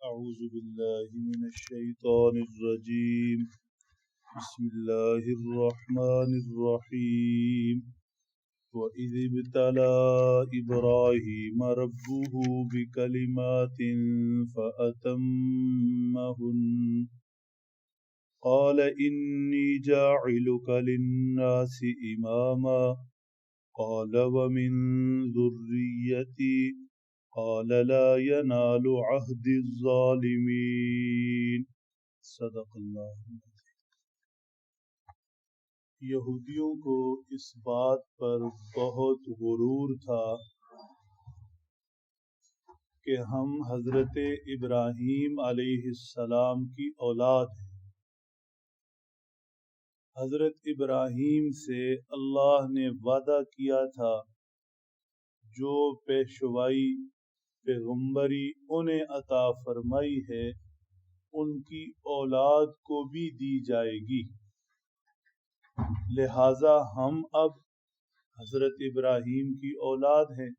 أعوذ بالله من الشيطان الرجيم بسم الله الرحمن الرحيم وإذ ابتلى إبراهيم ربه بكلمات فأتمهن قال إني جاعلك للناس إماما قال ومن ذريتي قال لا ينال عهد الظالمین۔ صدق اللہ۔ یہودیوں کو اس بات پر بہت غرور تھا کہ ہم حضرت ابراہیم علیہ السلام کی اولاد ہیں۔ حضرت ابراہیم سے اللہ نے وعدہ کیا تھا جو پیشوائی پیغمبری انہیں عطا فرمائی ہے ان کی اولاد کو بھی دی جائے گی، لہذا ہم اب حضرت ابراہیم کی اولاد ہیں۔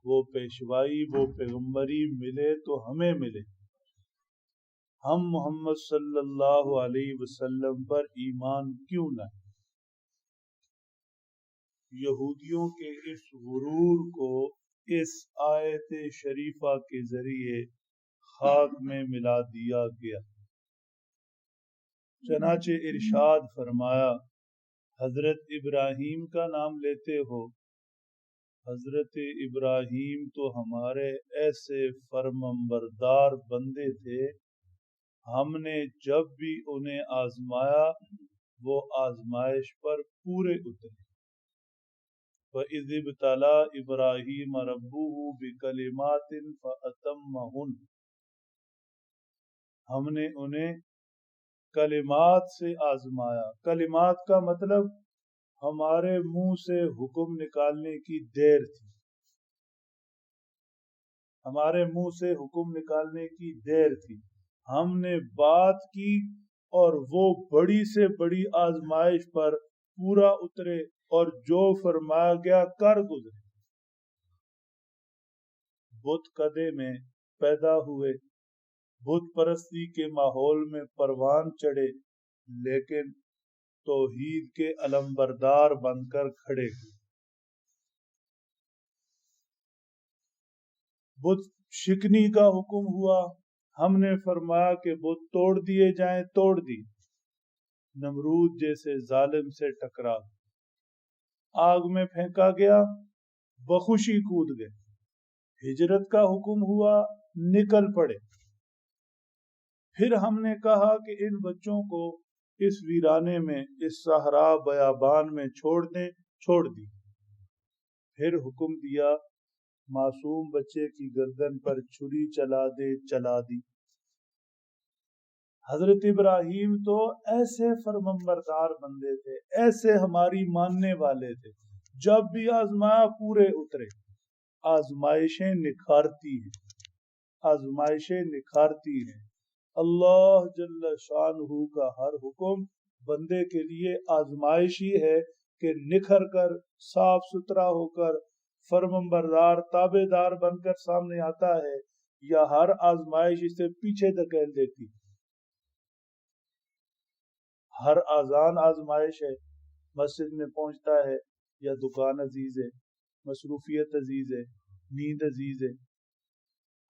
وہ پیشوائی وہ پیغمبری ملے تو ہمیں ملے، ہم محمد صلی اللہ علیہ وسلم پر ایمان کیوں نہ؟ یہودیوں کے اس غرور کو اس آیت شریفہ کے ذریعے خاک میں ملا دیا گیا۔ چنانچہ ارشاد فرمایا، حضرت ابراہیم کا نام لیتے ہو، حضرت ابراہیم تو ہمارے ایسے فرمانبردار بندے تھے، ہم نے جب بھی انہیں آزمایا وہ آزمائش پر پورے اترے۔ وَإِذِ ابْتَلَىٰ إِبْرَاهِيمَ رَبُّهُ بِكَلِمَاتٍ فَأَتَمَّهُنَّ، ہم نے انہیں کلمات سے آزمایا۔ کلمات کا مطلب ہمارے منہ سے حکم نکالنے کی دیر تھی، ہمارے منہ سے حکم نکالنے کی دیر تھی، ہم نے بات کی اور وہ بڑی سے بڑی آزمائش پر پورا اترے اور جو فرمایا گیا کر گزرے۔ بت کدے میں پیدا ہوئے، بت پرستی کے ماحول میں پروان چڑھے، لیکن توحید کے علمبردار بن کر کھڑے ہوئے۔ بت شکنی کا حکم ہوا، ہم نے فرمایا کہ بت توڑ دیے جائیں، توڑ دی۔ نمرود جیسے ظالم سے ٹکرا، آگ میں پھینکا گیا، بخوشی کود گئے۔ ہجرت کا حکم ہوا، نکل پڑے۔ پھر ہم نے کہا کہ ان بچوں کو اس ویرانے میں، اس صحرا بیابان میں چھوڑ دیں، چھوڑ دی۔ پھر حکم دیا معصوم بچے کی گردن پر چھری چلا دے، چلا دی۔ حضرت ابراہیم تو ایسے فرمانبردار بندے تھے، ایسے ہماری ماننے والے تھے، جب بھی آزمایا پورے اترے۔ آزمائشیں نکھارتی ہیں، آزمائشیں نکھارتی ہیں۔ اللہ جل شانہ کا ہر حکم بندے کے لیے آزمائش ہی ہے کہ نکھر کر، صاف ستھرا ہو کر، فرمانبردار تابع دار بن کر سامنے آتا ہے، یا ہر آزمائش اسے پیچھے دھکیل دیتی۔ ہر اذان آزمائش ہے، مسجد میں پہنچتا ہے یا دکان عزیز ہے، مصروفیت عزیز ہے، نیند عزیز ہے۔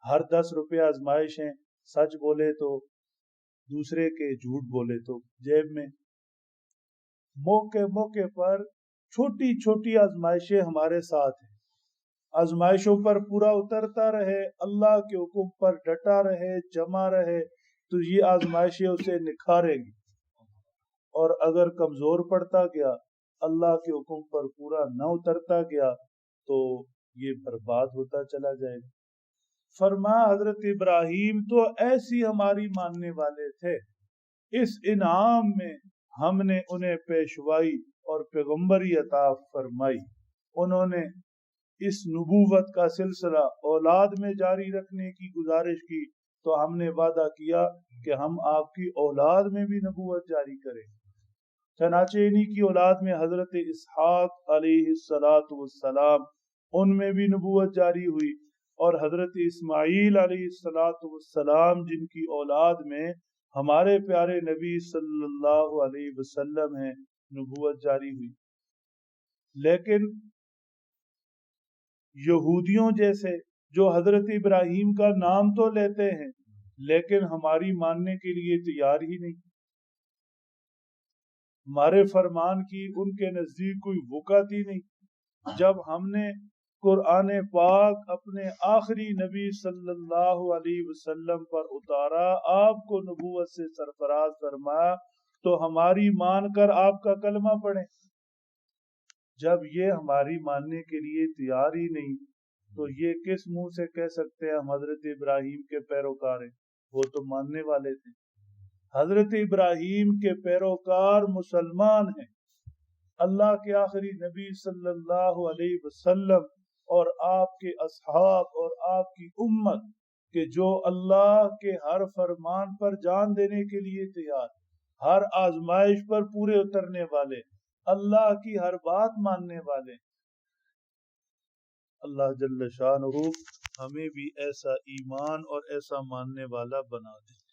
ہر 10 روپے آزمائش ہیں، سچ بولے تو دوسرے کے، جھوٹ بولے تو جیب میں۔ موقع موقع پر چھوٹی چھوٹی آزمائشیں ہمارے ساتھ ہیں۔ آزمائشوں پر پورا اترتا رہے، اللہ کے حکم پر ڈٹا رہے، جمع رہے، تو یہ آزمائشیں اسے نکھاریں گی، اور اگر کمزور پڑتا گیا، اللہ کے حکم پر پورا نہ اترتا گیا، تو یہ برباد ہوتا چلا جائے گا۔ فرمایا حضرت ابراہیم تو ایسی ہماری ماننے والے تھے، اس انعام میں ہم نے انہیں پیشوائی اور پیغمبری عطا فرمائی۔ انہوں نے اس نبوت کا سلسلہ اولاد میں جاری رکھنے کی گزارش کی، تو ہم نے وعدہ کیا کہ ہم آپ کی اولاد میں بھی نبوت جاری کریں۔ چنانچہ انہی کی اولاد میں حضرت اسحاق علیہ السلام، ان میں بھی نبوت جاری ہوئی، اور حضرت اسماعیل علیہ السلام جن کی اولاد میں ہمارے پیارے نبی صلی اللہ علیہ وسلم ہیں، نبوت جاری ہوئی۔ لیکن یہودیوں جیسے جو حضرت ابراہیم کا نام تو لیتے ہیں لیکن ہماری ماننے کے لیے تیار ہی نہیں، ہمارے فرمان کی ان کے نزدیک کوئی وقعت ہی نہیں۔ جب ہم نے قرآن پاک اپنے آخری نبی صلی اللہ علیہ وسلم پر اتارا، آپ کو نبوت سے سرفراز فرمایا، تو ہماری مان کر آپ کا کلمہ پڑھیں۔ جب یہ ہماری ماننے کے لیے تیار ہی نہیں تو یہ کس منہ سے کہہ سکتے ہیں ہم حضرت ابراہیم کے پیروکار ہیں؟ وہ تو ماننے والے تھے۔ حضرت ابراہیم کے پیروکار مسلمان ہیں، اللہ کے آخری نبی صلی اللہ علیہ وسلم اور آپ کے اصحاب اور آپ کی امت کہ جو اللہ کے ہر فرمان پر جان دینے کے لیے تیار، ہر آزمائش پر پورے اترنے والے، اللہ کی ہر بات ماننے والے۔ اللہ جل شانہ ہمیں بھی ایسا ایمان اور ایسا ماننے والا بنا دے۔